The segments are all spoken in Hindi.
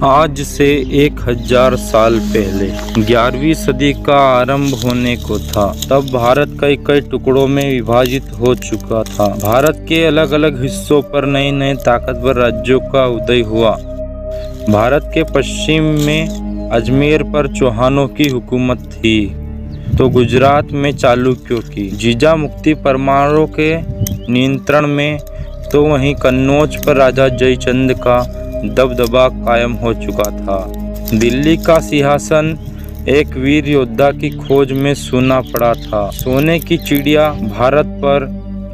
आज से 1000 साल पहले 11वीं सदी का आरंभ होने को था। तब भारत कई कई टुकड़ों में विभाजित हो चुका था। भारत के अलग अलग हिस्सों पर नए नए ताकतवर राज्यों का उदय हुआ। भारत के पश्चिम में अजमेर पर चौहानों की हुकूमत थी, तो गुजरात में चालुक्यों की, जीजा मुक्ति परमारों के नियंत्रण में, तो वहीं कन्नौज पर राजा जयचंद का दबदबा कायम हो चुका था। दिल्ली का सिंहासन एक वीर योद्धा की खोज में सूना पड़ा था। सोने की चिड़िया भारत पर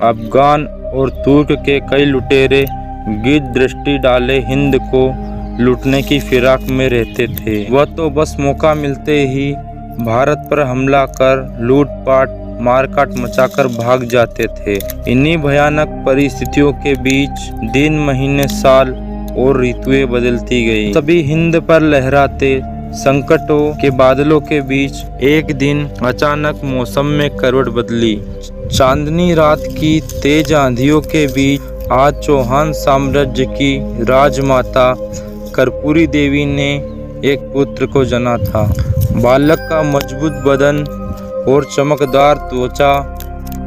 अफगान और तुर्क के कई लुटेरे गिद्ध दृष्टि डाले हिंद को लूटने की फिराक में रहते थे। वह तो बस मौका मिलते ही भारत पर हमला कर लूटपाट मारकाट मचाकर भाग जाते थे। इन्हीं भयानक परिस्थितियों के बीच दिन, महीने, साल और ऋतुएं बदलती गई। तभी हिंद पर लहराते संकटों के बादलों के बीच एक दिन अचानक मौसम में करवट बदली। चांदनी रात की तेज आंधियों के बीच आज चौहान साम्राज्य की राजमाता कर्पूरी देवी ने एक पुत्र को जना था। बालक का मजबूत बदन और चमकदार त्वचा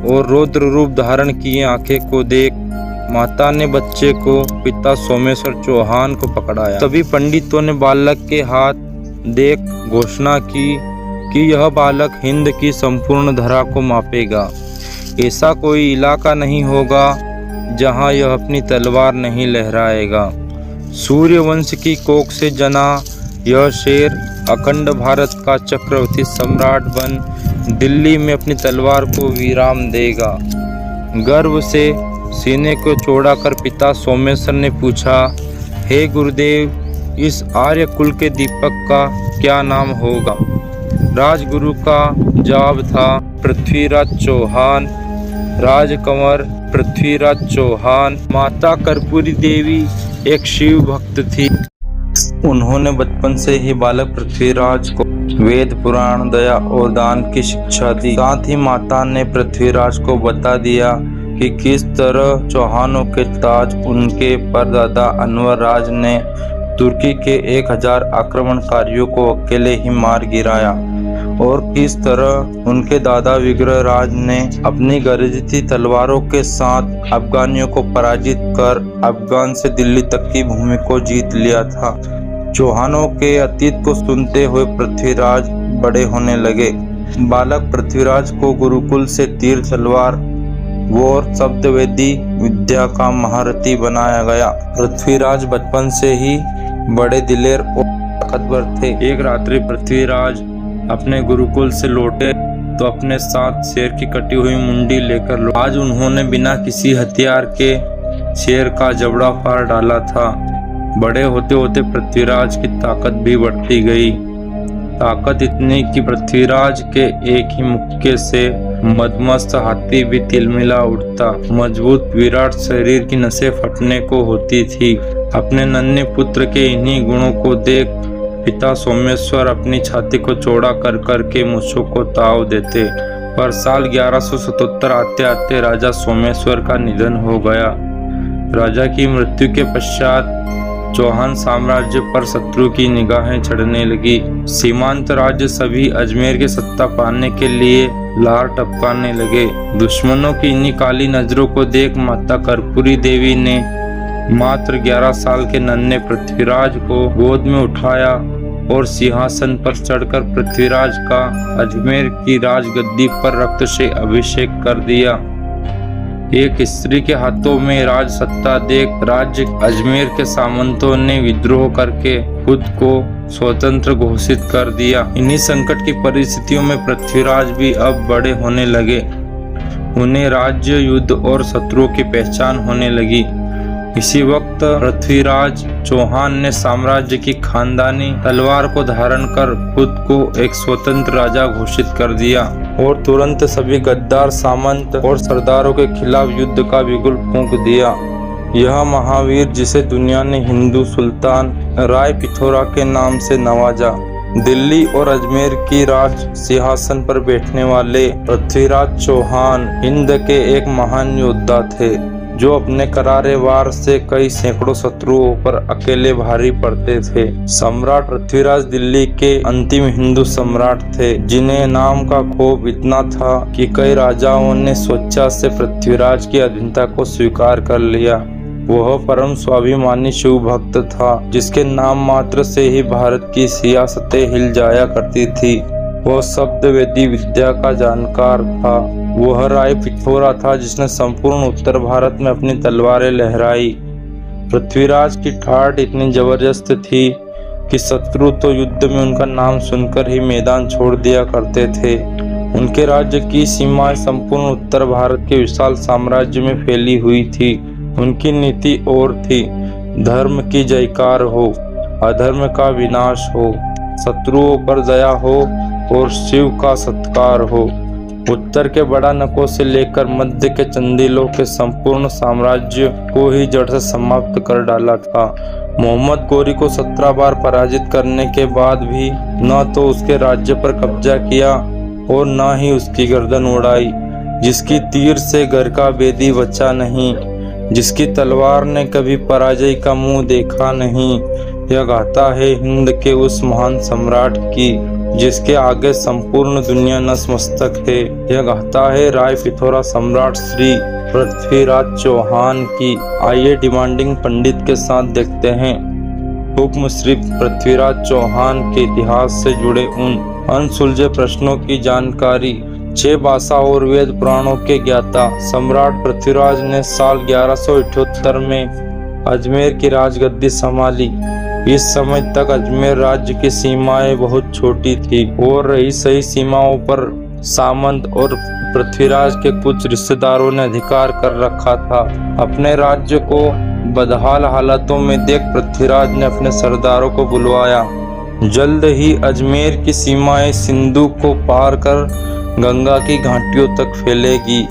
और रौद्र रूप धारण किए आंखें को देख माता ने बच्चे को पिता सोमेश्वर चौहान को पकड़ाया। तभी पंडितों ने बालक के हाथ देख घोषणा की कि यह बालक हिंद की संपूर्ण धरा को मापेगा। ऐसा कोई इलाका नहीं होगा जहां यह अपनी तलवार नहीं लहराएगा। सूर्यवंश की कोख से जना यह शेर अखंड भारत का चक्रवर्ती सम्राट बन दिल्ली में अपनी तलवार को विराम देगा। गर्व से सीने को चौड़ा कर पिता सोमेश्वर ने पूछा, हे गुरुदेव, इस आर्य कुल के दीपक का क्या नाम होगा? राजगुरु का जवाब था, पृथ्वीराज चौहान। राजकंवर पृथ्वीराज चौहान। माता कर्पूरी देवी एक शिव भक्त थी। उन्होंने बचपन से ही बालक पृथ्वीराज को वेद, पुराण, दया और दान की शिक्षा दी। साथ ही माता ने पृथ्वीराज को बता दिया कि किस तरह चौहानों के ताज उनके परदादा अनवर राज ने तुर्की के 1000 आक्रमणकारियों को अकेले ही मार गिराया और किस तरह उनके दादा विग्रह राज ने अपनी गरजती तलवारों के साथ अफगानियों को पराजित कर अफगान से दिल्ली तक की भूमि को जीत लिया था। चौहानों के अतीत को सुनते हुए पृथ्वीराज बड़े होने लगे। बालक पृथ्वीराज को गुरुकुल से तीर तलवार और शब्दवेदी विद्या का महारथी बनाया गया। पृथ्वीराज बचपन से ही बड़े दिलेर और ताकतवर थे। एक रात्रि पृथ्वीराज अपने गुरुकुल से लौटे तो अपने साथ शेर की कटी हुई मुंडी लेकर आज उन्होंने बिना किसी हथियार के शेर का जबड़ा फाड़ डाला था। बड़े होते होते पृथ्वीराज की ताकत भी बढ़ती गई। ताकत इतनी कि पृथ्वीराज के एक ही मुक्के से मदमस्त हाथी भी तिलमिला उठता। मजबूत विराट शरीर की नसें फटने को होती थी। अपने नन्हे पुत्र के इन्हीं गुणों को देख पिता सोमेश्वर अपनी छाती को चौड़ा कर करके मूंछों को ताव देते। पर साल 1177 आते आते राजा सोमेश्वर का निधन हो गया। राजा की मृत्यु के पश्चात चौहान साम्राज्य पर शत्रु की निगाहें चढ़ने लगी। सीमांत राज्य सभी अजमेर की सत्ता पाने के लिए लार टपकाने लगे। दुश्मनों की इन्हीं काली नजरों को देख माता कर्पूरी देवी ने मात्र 11 साल के नन्हे पृथ्वीराज को गोद में उठाया और सिंहासन पर चढ़कर पृथ्वीराज का अजमेर की राजगद्दी पर रक्त से अभिषेक कर दिया। एक स्त्री के हाथों में राज सत्ता देख राज्य अजमेर के सामंतों ने विद्रोह करके खुद को स्वतंत्र घोषित कर दिया। इन्हीं संकट की परिस्थितियों में पृथ्वीराज भी अब बड़े होने लगे। उन्हें राज्य, युद्ध और शत्रुओं की पहचान होने लगी। इसी वक्त पृथ्वीराज चौहान ने साम्राज्य की खानदानी तलवार को धारण कर खुद को एक स्वतंत्र राजा घोषित कर दिया और तुरंत सभी गद्दार सामंत और सरदारों के खिलाफ युद्ध का बिगुल फूंक दिया। यह महावीर, जिसे दुनिया ने हिंदू सुल्तान राय पिथौरा के नाम से नवाजा, दिल्ली और अजमेर की राज सिंहासन पर बैठने वाले पृथ्वीराज चौहान हिंद के एक महान योद्धा थे। जो अपने करारे वार से कई सैकड़ों शत्रुओं पर अकेले भारी पड़ते थे। सम्राट पृथ्वीराज दिल्ली के अंतिम हिंदू सम्राट थे, जिन्हें नाम का खौफ इतना था कि कई राजाओं ने स्वेच्छा से पृथ्वीराज की अधीनता को स्वीकार कर लिया। वह परम स्वाभिमानी शिव भक्त था, जिसके नाम मात्र से ही भारत की सियासतें हिल जाया करती थी। वह शब्द वेदी विद्या का जानकार था। वह राय पिथौरा था, जिसने संपूर्ण उत्तर भारत में अपनी तलवारें लहराई। पृथ्वीराज की ठाठ इतनी जबरदस्त थी कि शत्रु तो युद्ध में उनका नाम सुनकर ही मैदान छोड़ दिया करते थे। उनके राज्य की सीमाएं संपूर्ण उत्तर भारत के विशाल साम्राज्य में फैली हुई थी। उनकी नीति और थी, धर्म की जयकार हो, अधर्म का विनाश हो, शत्रुओं पर दया हो और शिव का सत्कार हो। उत्तर के बड़ा नको से लेकर मध्य के चंदेलों के संपूर्ण साम्राज्य को ही जड़ से समाप्त कर डाला था। मोहम्मद गोरी को 17 बार पराजित करने के बाद भी न तो उसके राज्य पर कब्जा किया और न ही उसकी गर्दन उड़ाई। जिसकी तीर से घर का बेदी बचा नहीं, जिसकी तलवार ने कभी पराजय का मुंह देखा नहीं। यह गाथा है हिंद के उस महान सम्राट की, जिसके आगे संपूर्ण दुनिया नतमस्तक है। यह गाथा है राय पिथौरा सम्राट श्री पृथ्वीराज चौहान की। आइए डिमांडिंग पंडित के साथ देखते हैं हुक्म श्री पृथ्वीराज चौहान के इतिहास से जुड़े उन अनसुलझे प्रश्नों की जानकारी। 6 भाषा और वेद पुराणों के ज्ञाता सम्राट पृथ्वीराज ने साल 1178 में अजमेर की राजगद्दी संभाली। इस समय तक अजमेर राज्य की सीमाएं बहुत छोटी थी और रही सही सीमाओं पर सामंत और पृथ्वीराज के कुछ रिश्तेदारों ने अधिकार कर रखा था। अपने राज्य को बदहाल हालातों में देख पृथ्वीराज ने अपने सरदारों को बुलवाया। जल्द ही अजमेर की सीमाएं सिंधु को पार कर गंगा की घाटियों तक फैलेगी।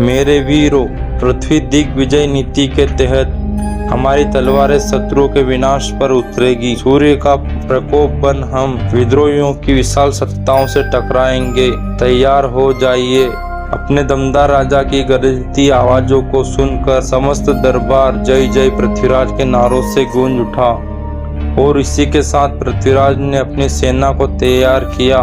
मेरे वीरों, पृथ्वी दिग्विजय नीति के तहत हमारी तलवारें शत्रुओं के विनाश पर उतरेगी। सूर्य का प्रकोप बन हम विद्रोहियों की विशाल सत्ताओं से टकराएंगे। तैयार हो जाइए। अपने दमदार राजा की गरजती आवाजों को सुनकर समस्त दरबार जय जय पृथ्वीराज के नारों से गूंज उठा और इसी के साथ पृथ्वीराज ने अपनी सेना को तैयार किया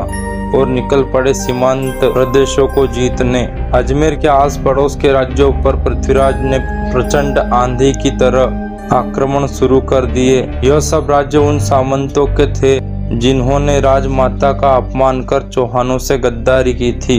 और निकल पड़े सीमांत प्रदेशों को जीतने। अजमेर के आस पड़ोस के राज्यों पर पृथ्वीराज ने प्रचंड आंधी की तरह आक्रमण शुरू कर दिए। यह सब राज्य उन सामंतों के थे जिन्होंने राजमाता का अपमान कर चौहानों से गद्दारी की थी।